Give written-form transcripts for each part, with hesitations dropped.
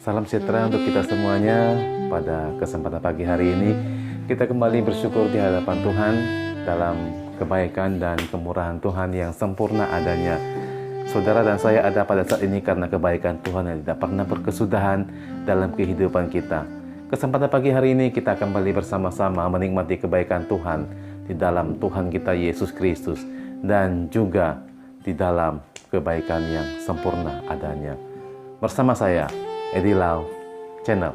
Salam sejahtera untuk kita semuanya. Pada kesempatan pagi hari ini, kita kembali bersyukur di hadapan Tuhan dalam kebaikan dan kemurahan Tuhan yang sempurna adanya. Saudara dan saya ada pada saat ini karena kebaikan Tuhan yang tidak pernah berkesudahan dalam kehidupan kita. Kesempatan pagi hari ini kita kembali bersama-sama menikmati kebaikan Tuhan di dalam Tuhan kita Yesus Kristus dan juga di dalam kebaikan yang sempurna adanya. Bersama saya, Edi Lau Channel.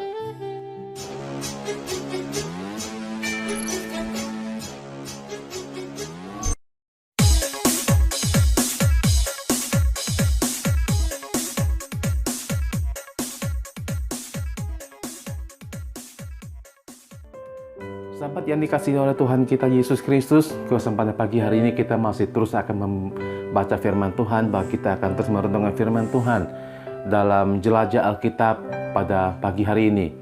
Sahabat yang dikasihi oleh Tuhan kita Yesus Kristus, kesempatan pagi hari ini kita masih terus akan membaca firman Tuhan, bahwa kita akan terus merenungkan firman Tuhan dalam jelajah Alkitab pada pagi hari ini.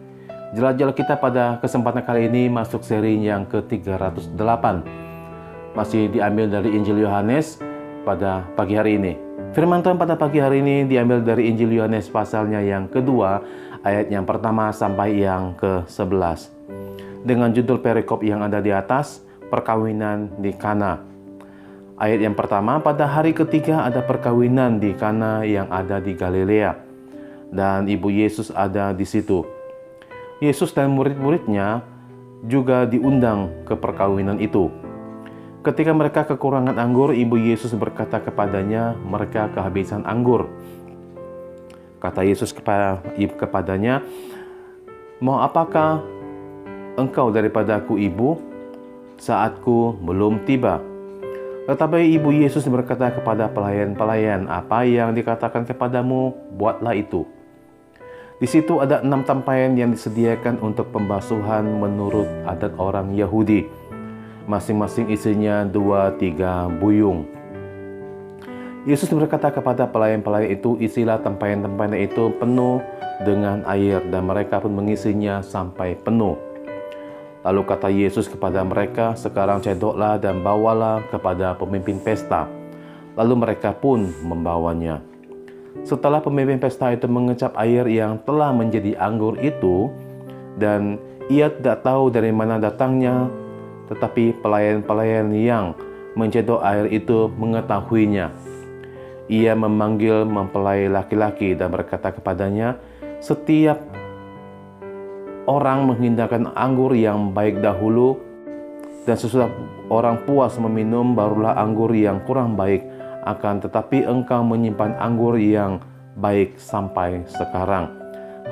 Jelajah Alkitab pada kesempatan kali ini masuk seri yang ke-308. Masih diambil dari Injil Yohanes pada pagi hari ini. Firman Tuhan pada pagi hari ini diambil dari Injil Yohanes pasalnya yang kedua, ayat yang pertama sampai yang ke-11. Dengan judul perikop yang ada di atas, perkawinan di Kana. Ayat yang pertama, pada hari ketiga ada perkawinan di Kana yang ada di Galilea, dan ibu Yesus ada di situ. Yesus dan murid-muridnya juga diundang ke perkawinan itu. Ketika mereka kekurangan anggur, ibu Yesus berkata kepadanya, mereka kehabisan anggur. Kata Yesus kepadanya, mau apakah engkau daripadaku, ibu? Saatku belum tiba. Tetapi ibu Yesus berkata kepada pelayan-pelayan, apa yang dikatakan kepadamu, buatlah itu. Di situ ada 6 tampayan yang disediakan untuk pembasuhan menurut adat orang Yahudi. Masing-masing isinya 2-3 buyung. Yesus berkata kepada pelayan-pelayan itu, isilah tampayan-tampayan itu penuh dengan air, dan mereka pun mengisinya sampai penuh. Lalu kata Yesus kepada mereka, sekarang cedoklah dan bawalah kepada pemimpin pesta. Lalu mereka pun membawanya. Setelah pemimpin pesta itu mengecap air yang telah menjadi anggur itu, dan ia tidak tahu dari mana datangnya, tetapi pelayan-pelayan yang mencedok air itu mengetahuinya. Ia memanggil mempelai laki-laki dan berkata kepadanya, setiap orang menghindarkan anggur yang baik dahulu, dan sesudah orang puas meminum, barulah anggur yang kurang baik. Akan tetapi engkau menyimpan anggur yang baik sampai sekarang.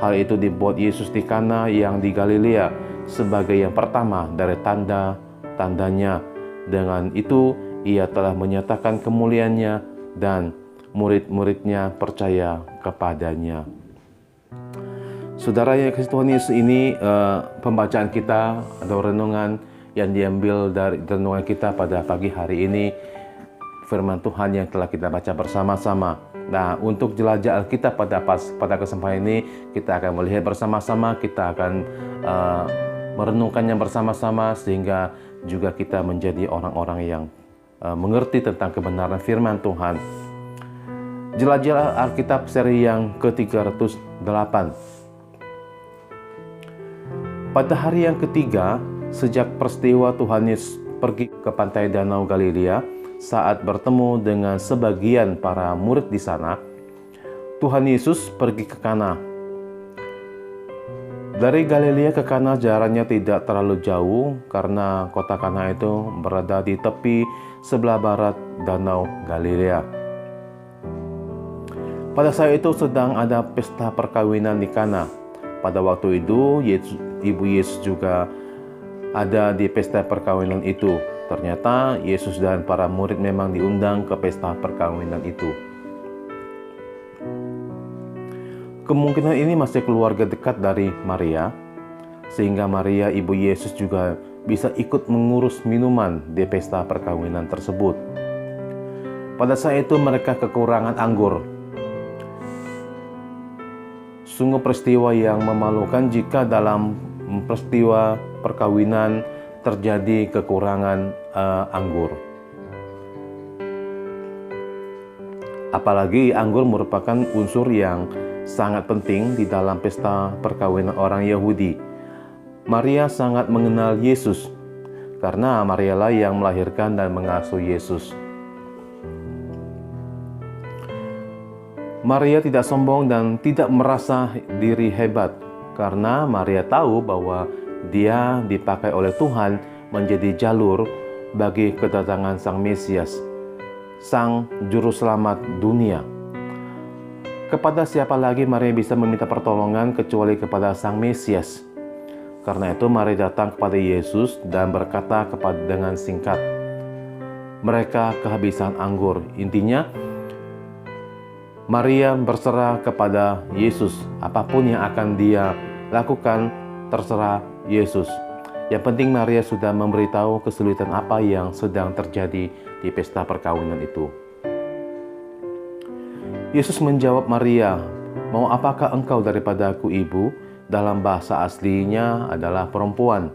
Hal itu dibuat Yesus di Kana yang di Galilea sebagai yang pertama dari tanda-tandanya. Dengan itu ia telah menyatakan kemuliaannya, dan murid-muridnya percaya kepadanya. Saudara yang kasih Tuhan Yesus, ini pembacaan kita atau renungan yang diambil dari renungan kita pada pagi hari ini, firman Tuhan yang telah kita baca bersama-sama. Nah, untuk jelajah Alkitab pada kesempatan ini, kita akan melihat bersama-sama, kita akan merenungkannya bersama-sama, sehingga juga kita menjadi orang-orang yang mengerti tentang kebenaran firman Tuhan. Jelajah Alkitab seri yang ke-308. Pada hari yang ketiga, sejak peristiwa Tuhan Yesus pergi ke pantai Danau Galilea, saat bertemu dengan sebagian para murid di sana, Tuhan Yesus pergi ke Kana. Dari Galilea ke Kana jaraknya tidak terlalu jauh, karena kota Kana itu berada di tepi sebelah barat Danau Galilea. Pada saat itu sedang ada pesta perkawinan di Kana. Pada waktu itu, ibu Yesus juga ada di pesta perkawinan itu. Ternyata Yesus dan para murid memang diundang ke pesta perkawinan itu. Kemungkinan ini masih keluarga dekat dari Maria, sehingga Maria ibu Yesus juga bisa ikut mengurus minuman di pesta perkawinan tersebut. Pada saat itu mereka kekurangan anggur. Sungguh peristiwa yang memalukan jika dalam peristiwa perkawinan terjadi kekurangan anggur. Apalagi anggur merupakan unsur yang sangat penting di dalam pesta perkawinan orang Yahudi. Maria sangat mengenal Yesus karena Marialah yang melahirkan dan mengasuh Yesus. Maria tidak sombong dan tidak merasa diri hebat karena Maria tahu bahwa dia dipakai oleh Tuhan menjadi jalur bagi kedatangan Sang Mesias, Sang Juru Selamat dunia. Kepada siapa lagi Maria bisa meminta pertolongan kecuali kepada Sang Mesias? Karena itu Maria datang kepada Yesus dan berkata dengan singkat, mereka kehabisan anggur. Intinya, Maria berserah kepada Yesus. Apapun yang akan dia lakukan, terserah Yesus. Yang penting Maria sudah memberitahu kesulitan apa yang sedang terjadi di pesta perkawinan itu. Yesus menjawab Maria, "Mau apakah engkau daripada aku, Ibu?" Dalam bahasa aslinya adalah perempuan.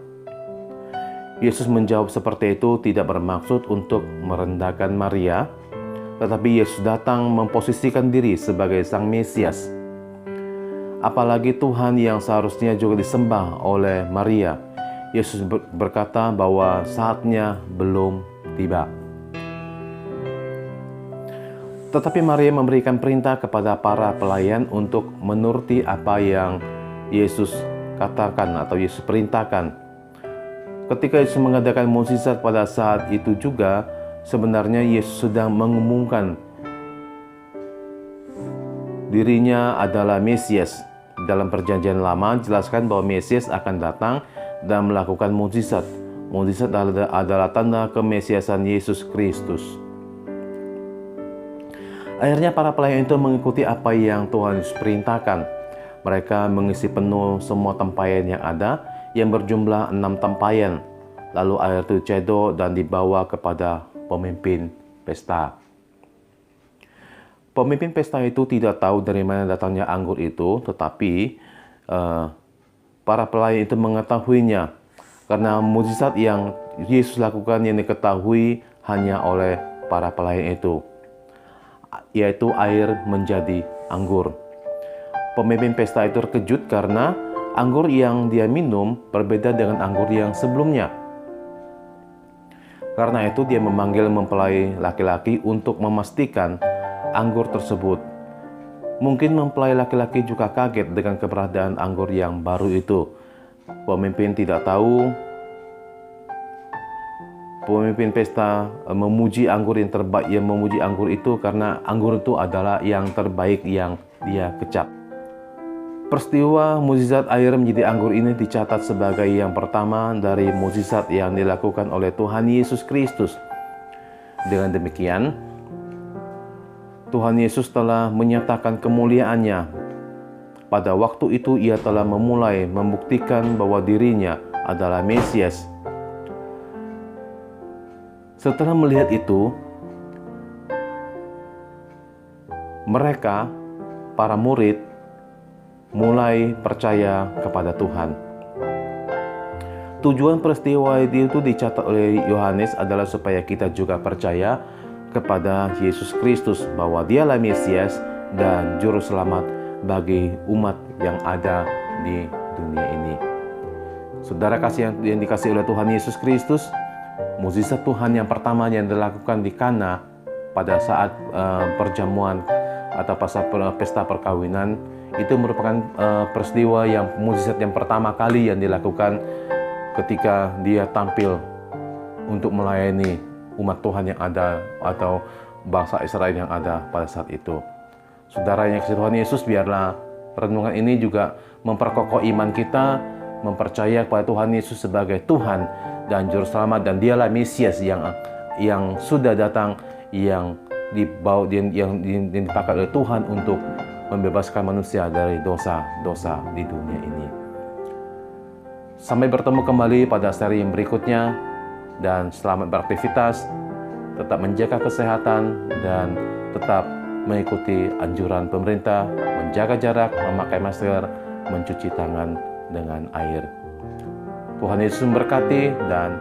Yesus menjawab seperti itu tidak bermaksud untuk merendahkan Maria, tetapi Yesus datang memposisikan diri sebagai Sang Mesias. Apalagi Tuhan yang seharusnya juga disembah oleh Maria. Yesus berkata bahwa saatnya belum tiba. Tetapi Maria memberikan perintah kepada para pelayan untuk menuruti apa yang Yesus katakan atau Yesus perintahkan. Ketika Yesus mengadakan mukjizat pada saat itu juga, sebenarnya Yesus sedang mengumumkan dirinya adalah Mesias. Dalam perjanjian lama jelaskan bahwa Mesias akan datang dan melakukan mukjizat. Mukjizat adalah tanda kemesiasan Yesus Kristus. Akhirnya para pelayan itu mengikuti apa yang Tuhan Yesus perintahkan. Mereka mengisi penuh semua tempayan yang ada, yang berjumlah 6 tempayan. Lalu air itu cedok dan dibawa kepada pemimpin pesta. Pemimpin pesta itu tidak tahu dari mana datangnya anggur itu, tetapi para pelayan itu mengetahuinya. Karena mukjizat yang Yesus lakukan yang diketahui hanya oleh para pelayan itu, yaitu air menjadi anggur. Pemimpin pesta itu terkejut karena anggur yang dia minum berbeda dengan anggur yang sebelumnya. Karena itu dia memanggil mempelai laki-laki untuk memastikan anggur tersebut. Mungkin mempelai laki-laki juga kaget dengan keberadaan anggur yang baru itu. Pemimpin tidak tahu. Pemimpin pesta memuji anggur yang terbaik, yang memuji anggur itu karena anggur itu adalah yang terbaik yang dia kecap. Peristiwa mukjizat air menjadi anggur ini dicatat sebagai yang pertama dari mukjizat yang dilakukan oleh Tuhan Yesus Kristus. Dengan demikian, Tuhan Yesus telah menyatakan kemuliaannya. Pada waktu itu ia telah memulai membuktikan bahwa dirinya adalah Mesias. Setelah melihat itu, mereka, para murid, mulai percaya kepada Tuhan. Tujuan peristiwa itu dicatat oleh Yohanes adalah supaya kita juga percaya kepada Yesus Kristus, bahwa Dialah Mesias dan Juru Selamat bagi umat yang ada di dunia ini. Saudara kasih yang dikasihi oleh Tuhan Yesus Kristus, mukjizat Tuhan yang pertama yang dilakukan di Kana pada saat perjamuan atau pesta perkawinan itu merupakan peristiwa yang mukjizat yang pertama kali yang dilakukan ketika dia tampil untuk melayani umat Tuhan yang ada atau bangsa Israel yang ada pada saat itu. Saudara yang kasih Tuhan Yesus, biarlah renungan ini juga memperkokoh iman kita, mempercaya kepada Tuhan Yesus sebagai Tuhan dan Juru Selamat, dan Dialah Mesias yang sudah datang, yang dipakai oleh Tuhan untuk membebaskan manusia dari dosa-dosa di dunia ini. Sampai bertemu kembali pada seri yang berikutnya, dan selamat beraktivitas, tetap menjaga kesehatan, dan tetap mengikuti anjuran pemerintah, menjaga jarak, memakai masker, mencuci tangan dengan air. Tuhan Yesus memberkati dan